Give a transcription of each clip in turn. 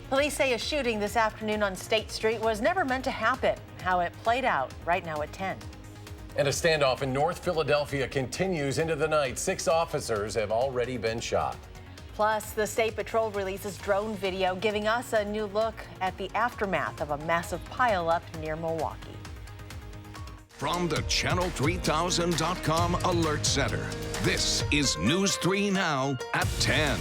Police say a shooting this afternoon on State Street was never meant to happen. How it played out right now at 10. And a standoff in North Philadelphia continues into the night. 6 officers have already been shot. Plus, the State Patrol releases drone video giving us a new look at the aftermath of a massive pileup near Milwaukee. From the Channel3000.com Alert Center, this is News 3 Now at 10.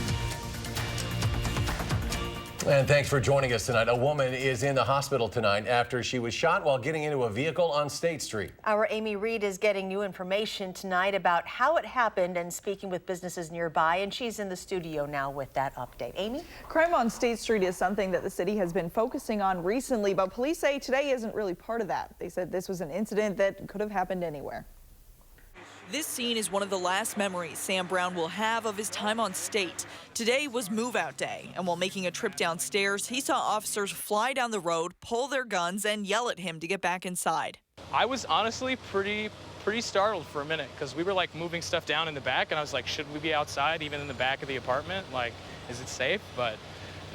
And thanks for joining us tonight. A woman is in the hospital tonight after she was shot while getting into a vehicle on State Street. Our Amy Reed is getting new information tonight about how it happened and speaking with businesses nearby, and she's in the studio now with that update. Amy? Crime on State Street is something that the city has been focusing on recently, but police say today isn't really part of that. They said this was an incident that could have happened anywhere. This scene is one of the last memories Sam Brown will have of his time on State. Today was move-out day, and while making a trip downstairs, he saw officers fly down the road, pull their guns, and yell at him to get back inside. I was honestly pretty startled for a minute because we were like moving stuff down in the back, and I was like, should we be outside even in the back of the apartment? Like, is it safe? But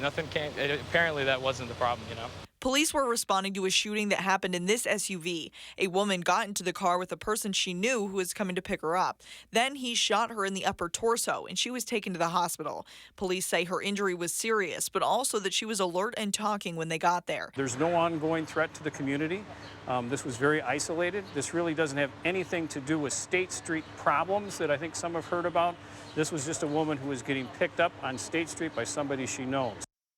nothing came. Apparently that wasn't the problem, you know. Police were responding to a shooting that happened in this SUV. A woman got into the car with a person she knew who was coming to pick her up. Then he shot her in the upper torso, and she was taken to the hospital. Police say her injury was serious, but also that she was alert and talking when they got there. There's no ongoing threat to the community. This was very isolated. This really doesn't have anything to do with State Street problems that I think some have heard about. This was just a woman who was getting picked up on State Street by somebody she knows.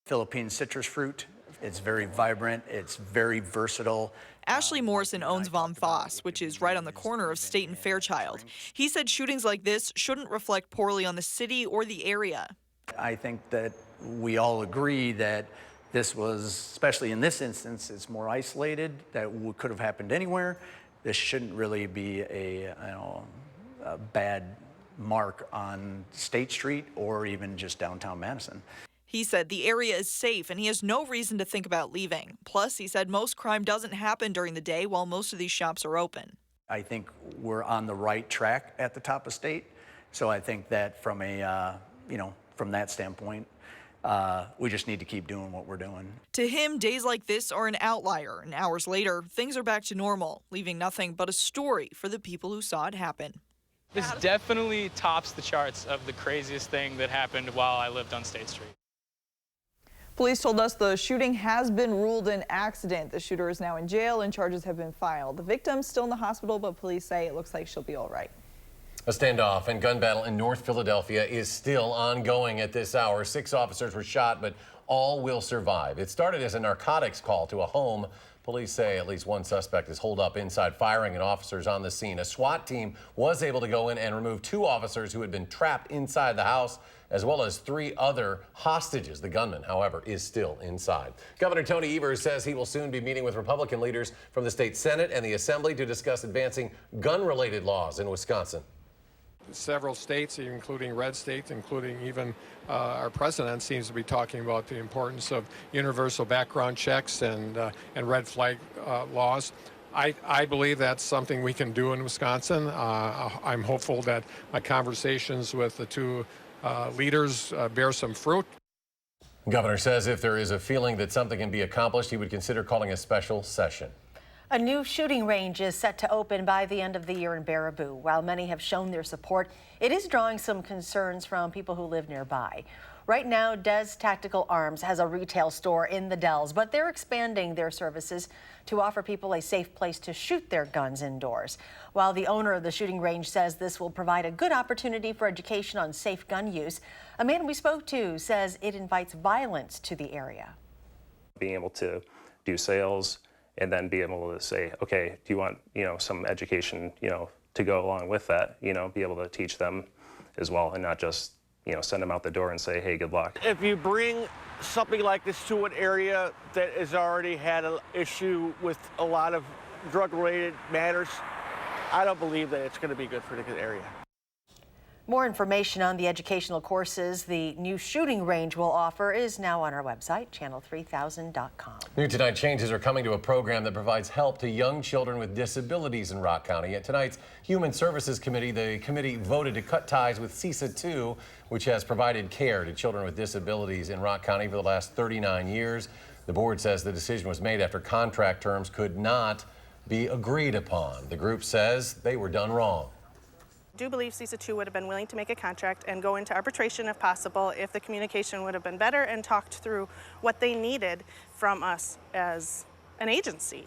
Philippine citrus fruit. It's very vibrant. It's very versatile. Ashley Morrison owns Vom Foss, which is right on the corner of State and Fairchild. He said shootings like this shouldn't reflect poorly on the city or the area. I think that we all agree that this was, especially in this instance, it's more isolated, that could have happened anywhere. This shouldn't really be a bad mark on State Street or even just downtown Madison. He said the area is safe and he has no reason to think about leaving. Plus, he said most crime doesn't happen during the day while most of these shops are open. I think we're on the right track at the top of State. So I think that from a, from that standpoint, we just need to keep doing what we're doing. To him, days like this are an outlier, and hours later, things are back to normal, leaving nothing but a story for the people who saw it happen. This definitely tops the charts of the craziest thing that happened while I lived on State Street. Police told us the shooting has been ruled an accident. The shooter is now in jail and charges have been filed. The victim's still in the hospital, but police say it looks like she'll be all right. A standoff and gun battle in North Philadelphia is still ongoing at this hour. 6 officers were shot, but all will survive. It started as a narcotics call to a home. Police say at least one suspect is holed up inside, firing at officers on the scene. A SWAT team was able to go in and remove 2 officers who had been trapped inside the house, as well as 3 other hostages. The gunman, however, is still inside. Governor Tony Evers says he will soon be meeting with Republican leaders from the state Senate and the Assembly to discuss advancing gun-related laws in Wisconsin. Several states, including red states, including even our president, seems to be talking about the importance of universal background checks and red flag laws. I believe that's something we can do in Wisconsin. I'm hopeful that my conversations with the 2 leaders bear some fruit. The governor says if there is a feeling that something can be accomplished, he would consider calling a special session. A new shooting range is set to open by the end of the year in Baraboo. While many have shown their support, it is drawing some concerns from people who live nearby. Right now, Des Tactical Arms has a retail store in the Dells, but they're expanding their services to offer people a safe place to shoot their guns indoors. While the owner of the shooting range says this will provide a good opportunity for education on safe gun use, a man we spoke to says it invites violence to the area. Being able to do sales and then be able to say, okay, do you want, some education, to go along with that, be able to teach them as well and not just, send them out the door and say, hey, good luck. If you bring something like this to an area that has already had an issue with a lot of drug-related matters, I don't believe that it's going to be good for the area. More information on the educational courses the new shooting range will offer is now on our website, channel3000.com. New tonight, changes are coming to a program that provides help to young children with disabilities in Rock County. At tonight's Human Services Committee, the committee voted to cut ties with CISA 2, which has provided care to children with disabilities in Rock County for the last 39 years. The board says the decision was made after contract terms could not be agreed upon. The group says they were done wrong. I do believe CISA 2 would have been willing to make a contract and go into arbitration if possible, if the communication would have been better and talked through what they needed from us as an agency.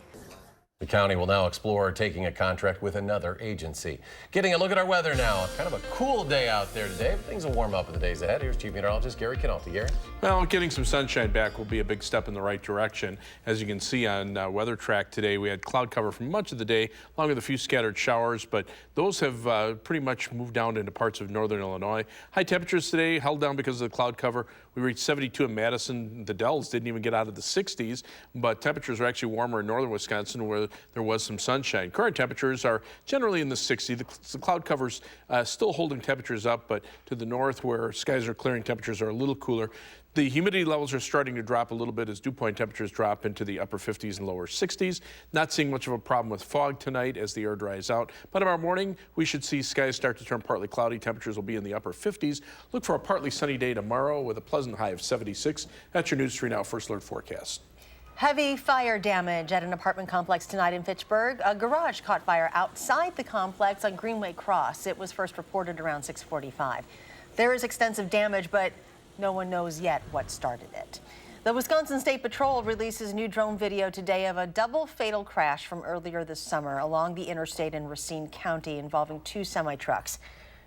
The county will now explore taking a contract with another agency. Getting a look at our weather now. Kind of a cool day out there today, but things will warm up in the days ahead. Here's Chief Meteorologist Gary Canalti. Gary? Well, getting some sunshine back will be a big step in the right direction. As you can see on Weather Track today, we had cloud cover for much of the day, along with a few scattered showers, but those have pretty much moved down into parts of northern Illinois. High temperatures today held down because of the cloud cover. We reached 72 in Madison. The Dells didn't even get out of the 60s, but temperatures are actually warmer in northern Wisconsin where there was some sunshine. Current temperatures are generally in the 60s. The cloud cover's still holding temperatures up, but to the north where skies are clearing, temperatures are a little cooler. The humidity levels are starting to drop a little bit as dew point temperatures drop into the upper 50s and lower 60s. Not seeing much of a problem with fog tonight as the air dries out. By tomorrow morning, we should see skies start to turn partly cloudy. Temperatures will be in the upper 50s. Look for a partly sunny day tomorrow with a pleasant high of 76. That's your News 3 Now First Alert forecast. Heavy fire damage at an apartment complex tonight in Fitchburg. A garage caught fire outside the complex on Greenway Cross. It was first reported around 6:45. There is extensive damage, but no one knows yet what started it. The Wisconsin State Patrol releases new drone video today of a double fatal crash from earlier this summer along the interstate in Racine County involving two semi-trucks.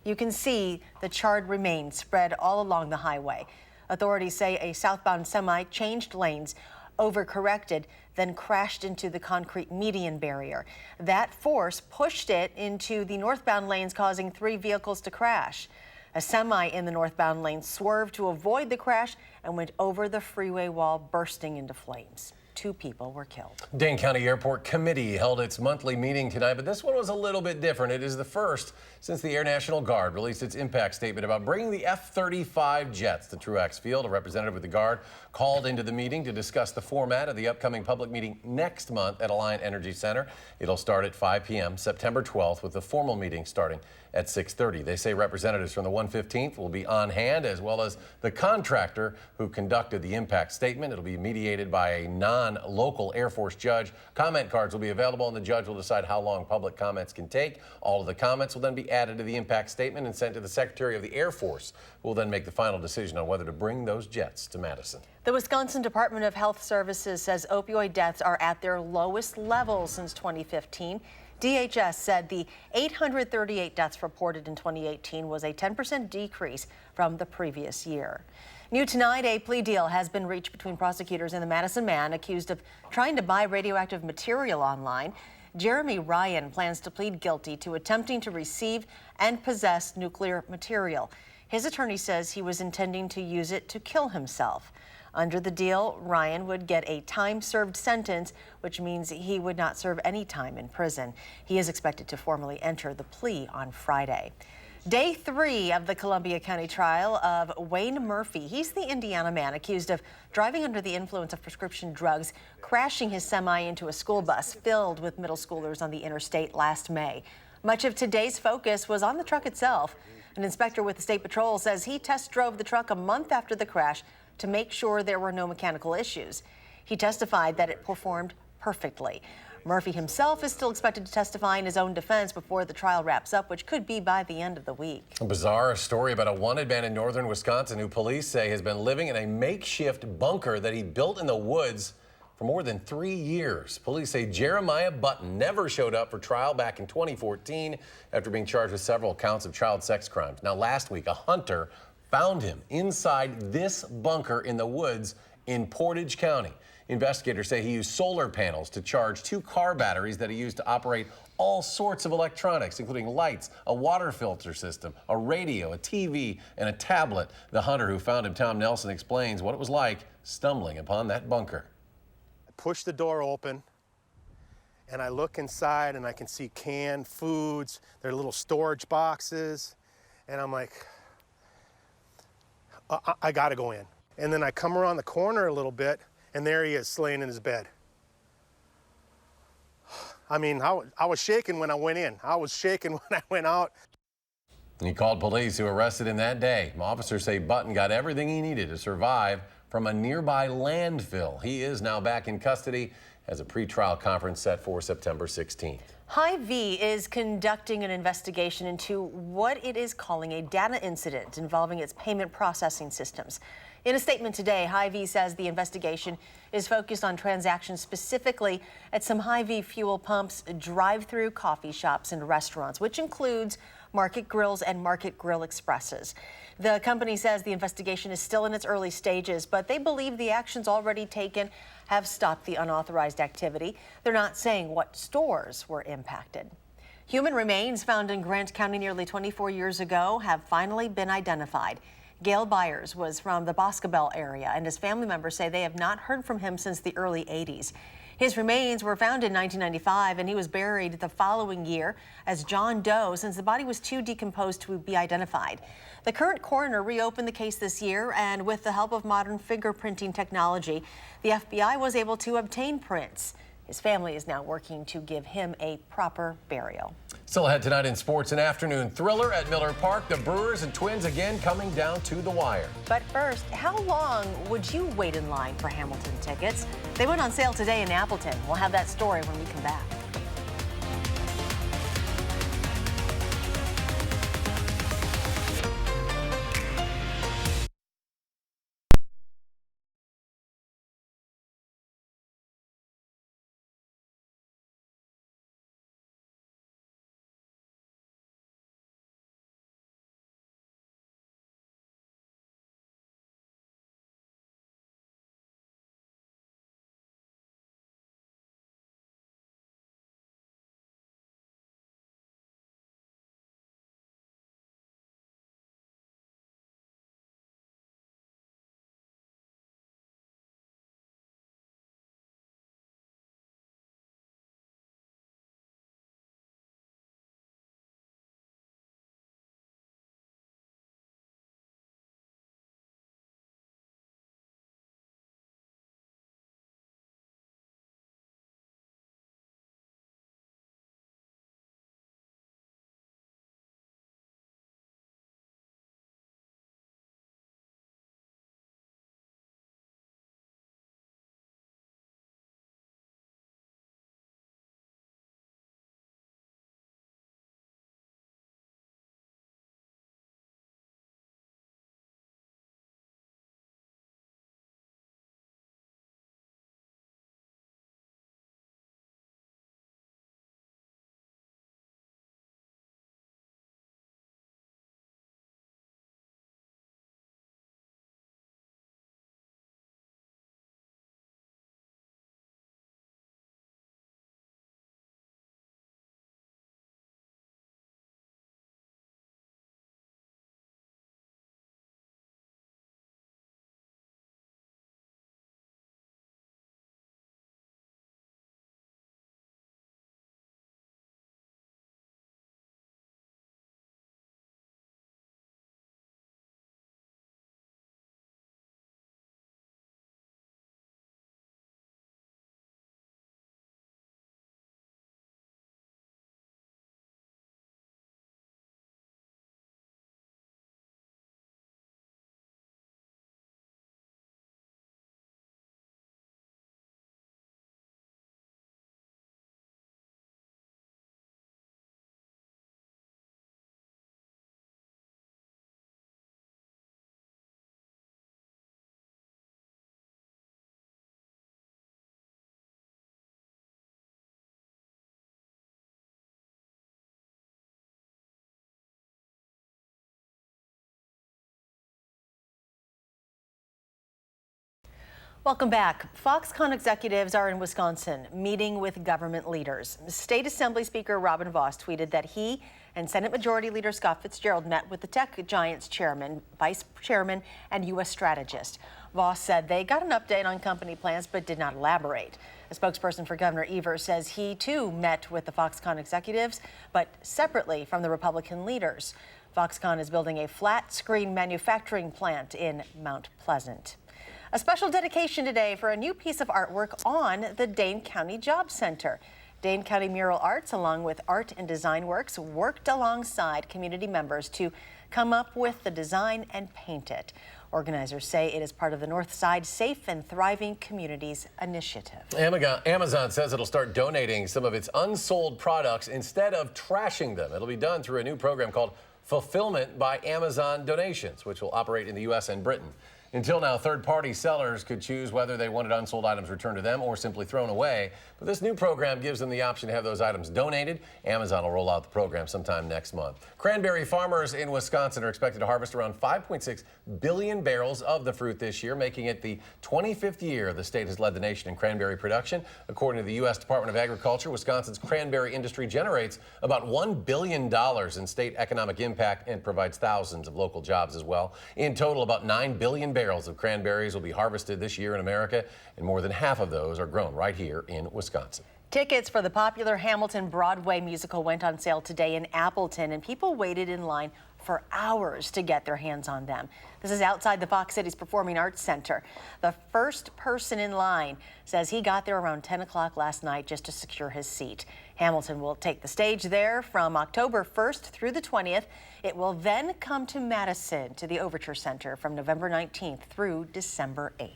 You can see the charred remains spread all along the highway. Authorities say a southbound semi changed lanes, overcorrected, then crashed into the concrete median barrier. That force pushed it into the northbound lanes, causing three vehicles to crash. A semi in the northbound lane swerved to avoid the crash and went over the freeway wall, bursting into flames. 2 people were killed. Dane County Airport Committee held its monthly meeting tonight, but this one was a little bit different. It is the first since the Air National Guard released its impact statement about bringing the F-35 jets to Truax Field. A representative with the Guard called into the meeting to discuss the format of the upcoming public meeting next month at Alliant Energy Center. It'll start at 5 p.m. September 12th with the formal meeting starting at 6:30. They say representatives from the 115th will be on hand, as well as the contractor who conducted the impact statement. It'll be mediated by a non-local Air Force judge. Comment cards will be available, and the judge will decide how long public comments can take. All of the comments will then be added to the impact statement and sent to the Secretary of the Air Force, who will then make the final decision on whether to bring those jets to Madison. The Wisconsin Department of Health Services says opioid deaths are at their lowest level since 2015. DHS said the 838 deaths reported in 2018 was a 10% decrease from the previous year. New tonight, a plea deal has been reached between prosecutors and the Madison man accused of trying to buy radioactive material online. Jeremy Ryan plans to plead guilty to attempting to receive and possess nuclear material. His attorney says he was intending to use it to kill himself. Under the deal, Ryan would get a time-served sentence, which means he would not serve any time in prison. He is expected to formally enter the plea on Friday. Day 3 of the Columbia County trial of Wayne Murphy. He's the Indiana man accused of driving under the influence of prescription drugs, crashing his semi into a school bus filled with middle schoolers on the interstate last May. Much of today's focus was on the truck itself. An inspector with the State Patrol says he test drove the truck a month after the crash to make sure there were no mechanical issues. He testified that it performed perfectly. Murphy himself is still expected to testify in his own defense before the trial wraps up, which could be by the end of the week. A bizarre story about a wanted man in northern Wisconsin who police say has been living in a makeshift bunker that he built in the woods for more than 3 years. Police say Jeremiah Button never showed up for trial back in 2014 after being charged with several counts of child sex crimes. Now, last week, a hunter found him inside this bunker in the woods in Portage County. Investigators say he used solar panels to charge 2 car batteries that he used to operate all sorts of electronics, including lights, a water filter system, a radio, a TV, and a tablet. The hunter who found him, Tom Nelson, explains what it was like stumbling upon that bunker. I push the door open, and I look inside, and I can see canned foods. There are little storage boxes. And I'm like, I got to go in. And then I come around the corner a little bit, and there he is, laying in his bed. I mean, I was shaking when I went in. I was shaking when I went out. He called police, who arrested him that day. Officers say Button got everything he needed to survive from a nearby landfill. He is now back in custody, as a pretrial conference set for September 16th. Hy-Vee is conducting an investigation into what it is calling a data incident involving its payment processing systems. In a statement today, Hy-Vee says the investigation is focused on transactions specifically at some Hy-Vee fuel pumps, drive-through coffee shops, and restaurants, which includes Market Grills and Market Grill Expresses. The company says the investigation is still in its early stages, but they believe the actions already taken have stopped the unauthorized activity. They're not saying what stores were impacted. Human remains found in Grant County nearly 24 years ago have finally been identified. Gail Byers was from the Boscobel area, and his family members say they have not heard from him since the early 80s. His remains were found in 1995, and he was buried the following year as John Doe, since the body was too decomposed to be identified. The current coroner reopened the case this year, and with the help of modern fingerprinting technology, the FBI was able to obtain prints. His family is now working to give him a proper burial. Still ahead tonight in sports, an afternoon thriller at Miller Park. The Brewers and Twins again coming down to the wire. But first, how long would you wait in line for Hamilton tickets? They went on sale today in Appleton. We'll have that story when we come back. Welcome back. Foxconn executives are in Wisconsin meeting with government leaders. State Assembly Speaker Robin Vos tweeted that he and Senate Majority Leader Scott Fitzgerald met with the tech giant's chairman, vice chairman, and U.S. strategist. Vos said they got an update on company plans but did not elaborate. A spokesperson for Governor Evers says he too met with the Foxconn executives, but separately from the Republican leaders. Foxconn is building a flat screen manufacturing plant in Mount Pleasant. A special dedication today for a new piece of artwork on the Dane County Job Center. Dane County Mural Arts, along with Art and Design Works, worked alongside community members to come up with the design and paint it. Organizers say it is part of the Northside Safe and Thriving Communities initiative. Amazon says it'll start donating some of its unsold products instead of trashing them. It'll be done through a new program called Fulfillment by Amazon Donations, which will operate in the U.S. and Britain. Until now, third-party sellers could choose whether they wanted unsold items returned to them or simply thrown away. But this new program gives them the option to have those items donated. Amazon will roll out the program sometime next month. Cranberry farmers in Wisconsin are expected to harvest around 5.6 billion barrels of the fruit this year, making it the 25th year the state has led the nation in cranberry production. According to the U.S. Department of Agriculture, Wisconsin's cranberry industry generates about $1 billion in state economic impact and provides thousands of local jobs as well. In total, about 9 billion barrels of cranberries will be harvested this year in America, and more than half of those are grown right here in Wisconsin. Tickets for the popular Hamilton Broadway musical went on sale today in Appleton, and people waited in line for hours to get their hands on them. This is outside the Fox Cities Performing Arts Center. The first person in line says he got there around 10 o'clock last night just to secure his seat. Hamilton will take the stage there from October 1st through the 20th. It will then come to Madison to the Overture Center from November 19th through December 8th.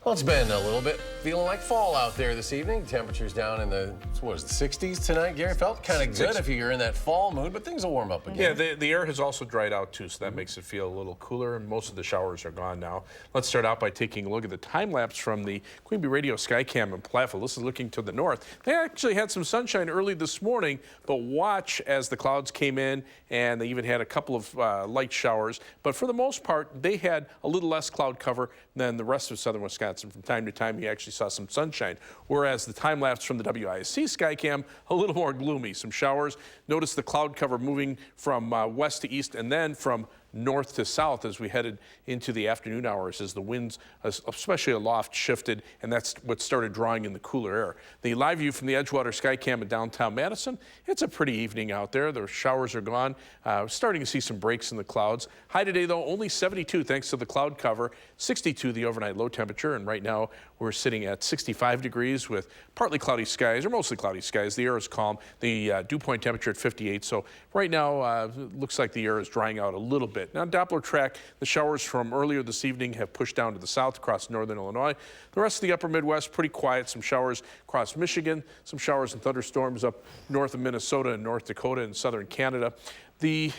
Well, it's been a little bit feeling like fall out there this evening. Temperatures down in the, what is it, 60s tonight, Gary? Felt kind of good if you're in that fall mood, but things will warm up again. Yeah, the air has also dried out too, so that makes it feel a little cooler, and most of the showers are gone now. Let's start out by taking a look at the time lapse from the Queen Bee Radio Skycam in Platteville. This is looking to the north. They actually had some sunshine early this morning, but watch as the clouds came in, and they even had a couple of light showers. But for the most part, they had a little less cloud cover than the rest of southern Wisconsin. From time to time, you actually saw some sunshine, whereas the time lapse from the WISC Skycam, a little more gloomy. Some showers. Notice the cloud cover moving from west to east and then from north to south as we headed into the afternoon hours as the winds, especially aloft, shifted, and that's what started drawing in the cooler air. The live view from the Edgewater Skycam in downtown Madison, it's a pretty evening out there. The showers are gone. Starting to see some breaks in the clouds. High today, though, only 72 thanks to the cloud cover, 62 the overnight low temperature, and right now we're sitting at 65 degrees with partly cloudy skies, or mostly cloudy skies. The air is calm. The dew point temperature at 58, so right now it looks like the air is drying out a little bit. Now, Doppler track, the showers from earlier this evening have pushed down to the south across northern Illinois. The rest of the upper Midwest, pretty quiet. Some showers across Michigan, some showers and thunderstorms up north of Minnesota and North Dakota and southern Canada. The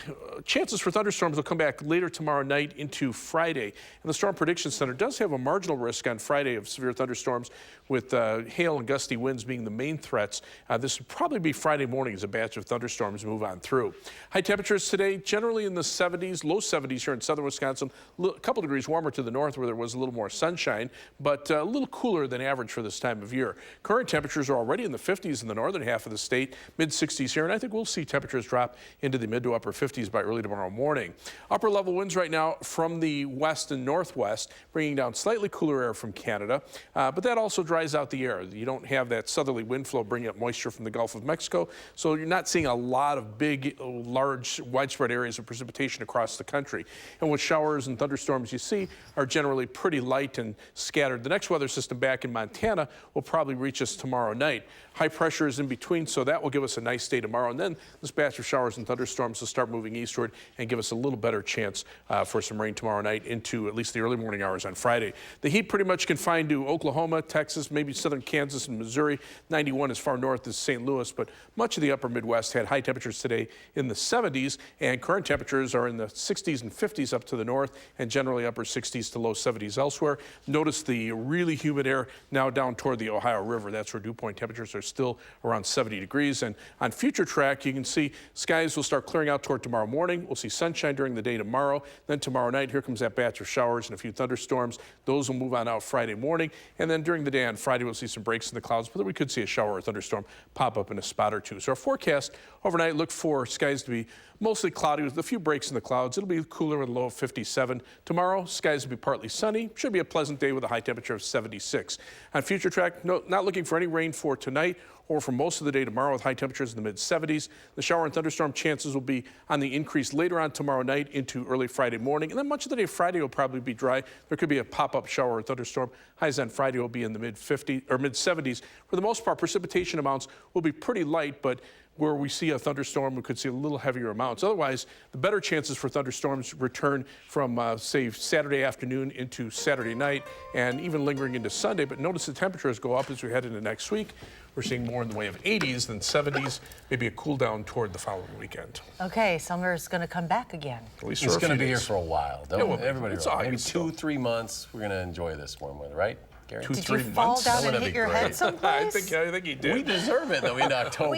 chances for thunderstorms will come back later tomorrow night into Friday. And the Storm Prediction Center does have a marginal risk on Friday of severe thunderstorms with hail and gusty winds being the main threats. This will probably be Friday morning as a batch of thunderstorms move on through. High temperatures today generally in the 70s, low 70s here in southern Wisconsin. A couple degrees warmer to the north where there was a little more sunshine, but a little cooler than average for this time of year. Current temperatures are already in the 50s in the northern half of the state, mid 60s here, and I think we'll see temperatures drop into the mid to upper 50s by early tomorrow morning. Upper level winds right now from the west and northwest, bringing down slightly cooler air from Canada, but that also dries out the air. You don't have that southerly wind flow bringing up moisture from the Gulf of Mexico, so you're not seeing a lot of big, large, widespread areas of precipitation across the country. And what showers and thunderstorms you see are generally pretty light and scattered. The next weather system back in Montana will probably reach us tomorrow night. High pressure is in between, so that will give us a nice day tomorrow. And then this batch of showers and thunderstorms will start moving eastward and give us a little better chance for some rain tomorrow night into at least the early morning hours on Friday. The heat pretty much confined to Oklahoma, Texas, maybe southern Kansas and Missouri. 91 as far north as St. Louis, but much of the upper Midwest had high temperatures today in the 70s, and current temperatures are in the 60s and 50s up to the north, and generally upper 60s to low 70s elsewhere. Notice the really humid air now down toward the Ohio River. That's where dew point temperatures are still around 70 degrees. And on future track, you can see skies will start clearing out toward tomorrow morning. We'll see sunshine during the day tomorrow. Then tomorrow night, here comes that batch of showers and a few thunderstorms. Those will move on out Friday morning. And then during the day on Friday, we'll see some breaks in the clouds, but we could see a shower or a thunderstorm pop up in a spot or two. So our forecast overnight, look for skies to be mostly cloudy with a few breaks in the clouds. It'll be cooler with a low of 57. Tomorrow, skies will be partly sunny. Should be a pleasant day with a high temperature of 76. On future track, not looking for any rain for tonight over for most of the day tomorrow with high temperatures in the mid-70s. The shower and thunderstorm chances will be on the increase later on tomorrow night into early Friday morning. And then much of the day Friday will probably be dry. There could be a pop-up shower or thunderstorm. Highs on Friday will be in the mid-50s or mid-70s. For the most part, precipitation amounts will be pretty light, but where we see a thunderstorm, we could see a little heavier amounts. Otherwise, the better chances for thunderstorms return from, say, Saturday afternoon into Saturday night and even lingering into Sunday. But notice the temperatures go up as we head into next week. We're seeing more in the way of 80s than 70s, maybe a cool down toward the following weekend. Okay, summer's going to come back again. At least it's going to be here for a while. Don't well, everybody? It's maybe 2-3 months. We're going to enjoy this warm weather, right? Gary? Did you fall down and hit your head someplace? I think he did. We deserve it, though, in October.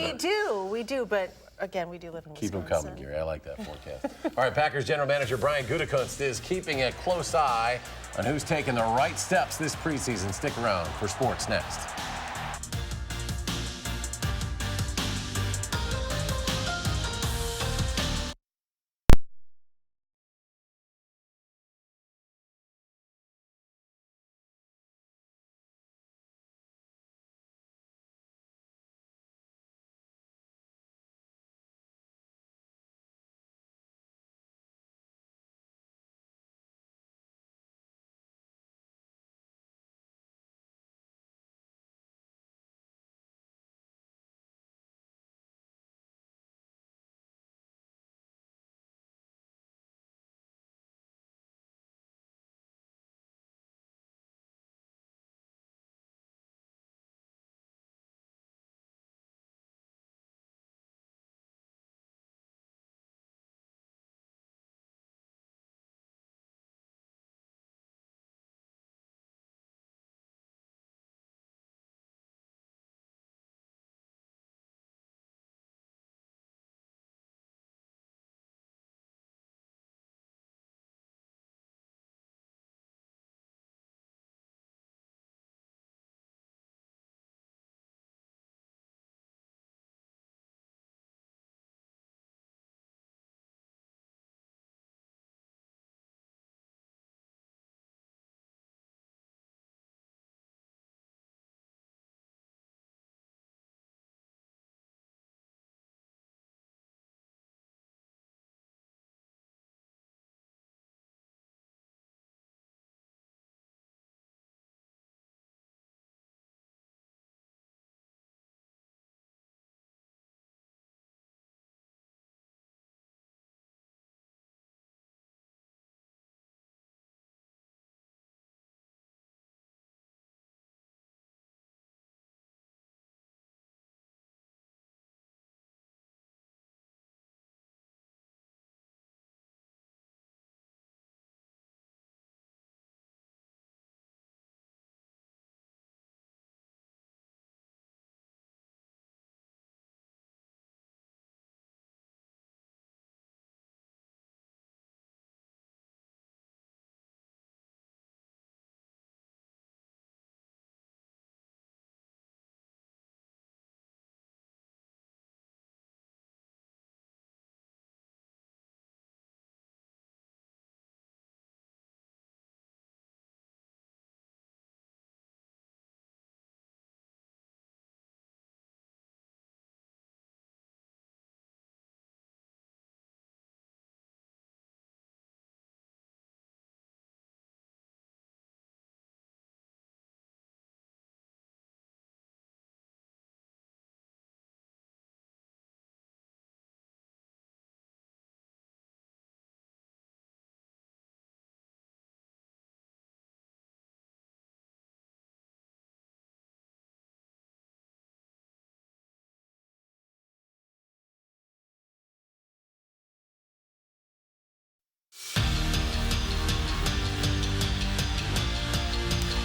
We do, but again, we do live in Wisconsin. Keep them coming, Gary. I like that forecast. All right, Packers General Manager Brian Gutekunst is keeping a close eye on who's taking the right steps this preseason. Stick around for sports next.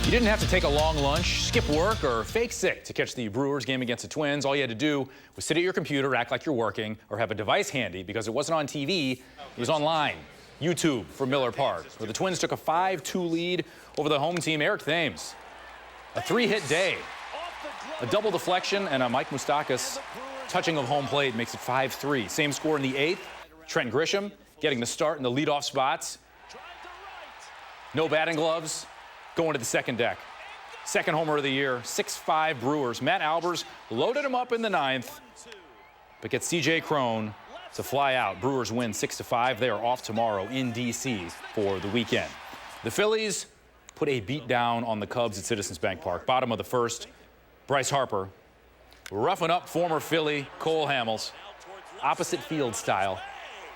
You didn't have to take a long lunch, skip work, or fake sick to catch the Brewers game against the Twins. All you had to do was sit at your computer, act like you're working, or have a device handy because it wasn't on TV, it was online. YouTube for Miller Park, where the Twins took a 5-2 lead over the home team, Eric Thames. A 3-hit day, a double deflection, and a Mike Moustakas touching of home plate makes it 5-3. Same score in the 8th. Trent Grisham getting the start in the leadoff spots. No batting gloves, going to the second deck. Second homer of the year, 6-5 Brewers. Matt Albers loaded him up in the ninth, but gets C.J. Cron to fly out. Brewers win 6-5. They are off tomorrow in D.C. for the weekend. The Phillies put a beat down on the Cubs at Citizens Bank Park. Bottom of the first, Bryce Harper roughing up former Philly Cole Hamels. Opposite field style.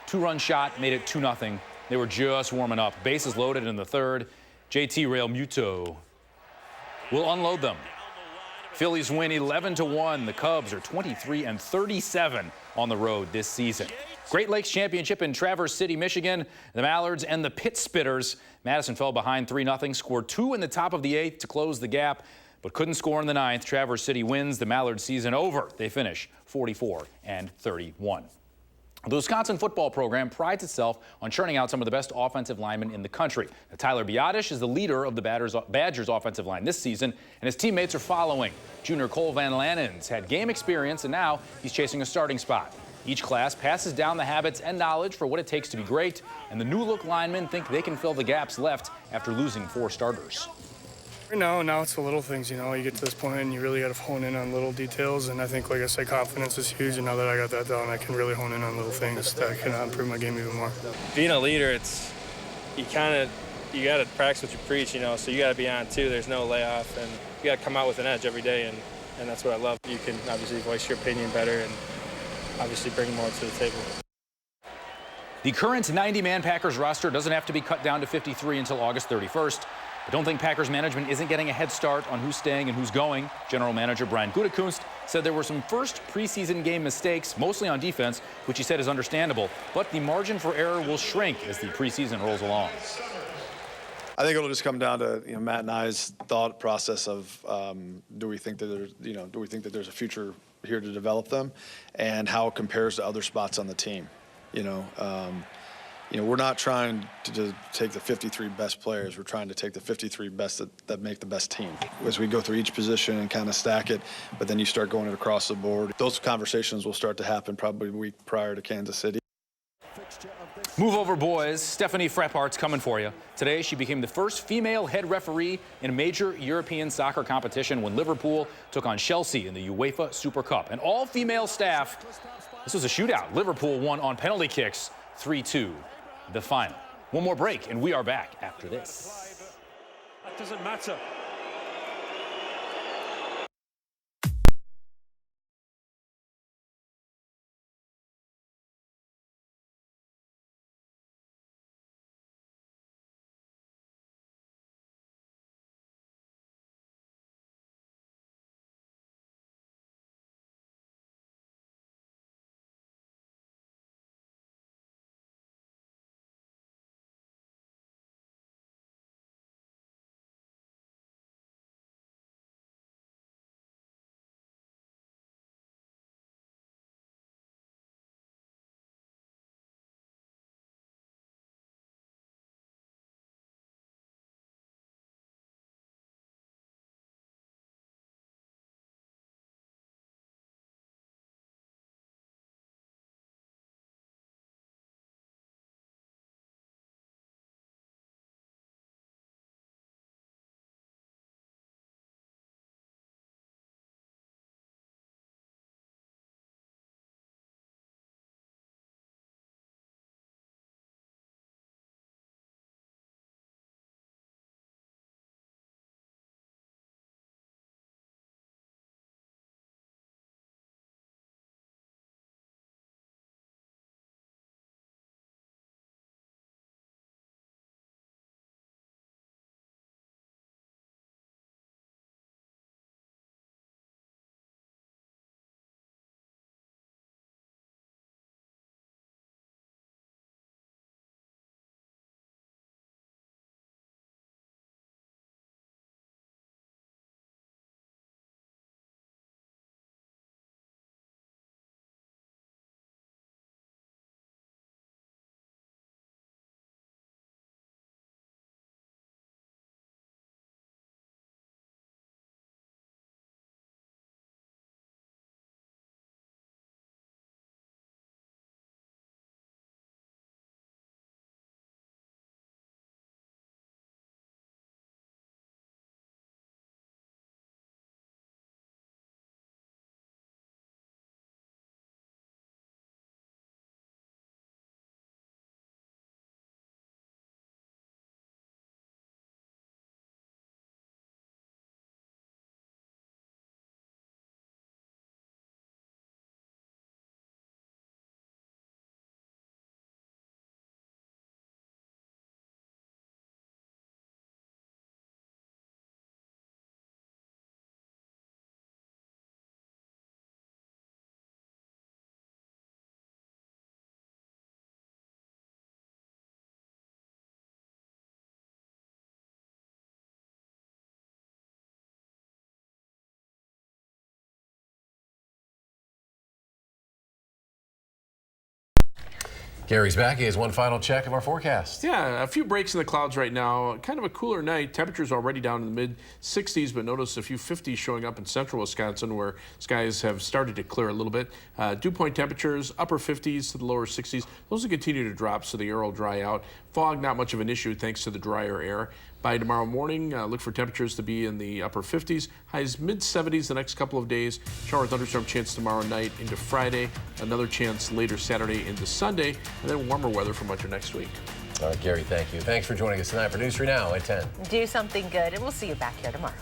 Two-run shot made it 2-0. They were just warming up. Bases loaded in the third. JT Realmuto will unload them. Phillies win 11-1. The Cubs are 23-37 on the road this season. Great Lakes Championship in Traverse City, Michigan. The Mallards and the Pit Spitters. Madison fell behind 3-0, scored 2 in the top of the 8th to close the gap, but couldn't score in the 9th. Traverse City wins. The Mallards season over. They finish 44-31. The Wisconsin football program prides itself on churning out some of the best offensive linemen in the country. Now, Tyler Biotish is the leader of the Badgers offensive line this season, and his teammates are following. Junior Cole Van Lannen's had game experience, and now he's chasing a starting spot. Each class passes down the habits and knowledge for what it takes to be great, and the new-look linemen think they can fill the gaps left after losing 4 starters. Now it's the little things, you get to this point and you really got to hone in on little details, and I think, like I said, confidence is huge, and now that I got that down, I can really hone in on little things that can improve my game even more. Being a leader, you got to practice what you preach, so you got to be on too. There's no layoff, and you got to come out with an edge every day, and that's what I love. You can obviously voice your opinion better and obviously bring more to the table. The current 90-man Packers roster doesn't have to be cut down to 53 until August 31st. I don't think Packers management isn't getting a head start on who's staying and who's going. General manager Brian Gutekunst said there were some first preseason game mistakes, mostly on defense, which he said is understandable, but the margin for error will shrink as the preseason rolls along. I think it'll just come down to Matt and I's thought process of do we think that there's a future here to develop them, and how it compares to other spots on the team. We're not trying to take the 53 best players. We're trying to take the 53 best that make the best team. As we go through each position and kind of stack it, but then you start going it across the board. Those conversations will start to happen probably a week prior to Kansas City. Move over, boys. Stephanie Frappart's coming for you. Today, she became the first female head referee in a major European soccer competition when Liverpool took on Chelsea in the UEFA Super Cup. An all-female staff. This was a shootout. Liverpool won on penalty kicks, 3-2, the final. One more break, and we are back after this. That doesn't matter. Gary's back. He has one final check of our forecast. Yeah, a few breaks in the clouds right now. Kind of a cooler night. Temperatures already down in the mid-60s, but notice a few 50s showing up in central Wisconsin where skies have started to clear a little bit. Dew point temperatures, upper 50s to the lower 60s. Those will continue to drop, so the air will dry out. Fog, not much of an issue thanks to the drier air. By tomorrow morning, look for temperatures to be in the upper 50s, highs mid-70s the next couple of days. Shower thunderstorm chance tomorrow night into Friday, another chance later Saturday into Sunday, and then warmer weather for much of next week. All right, Gary, thank you. Thanks for joining us tonight for News 3 Now at 10. Do something good, and we'll see you back here tomorrow.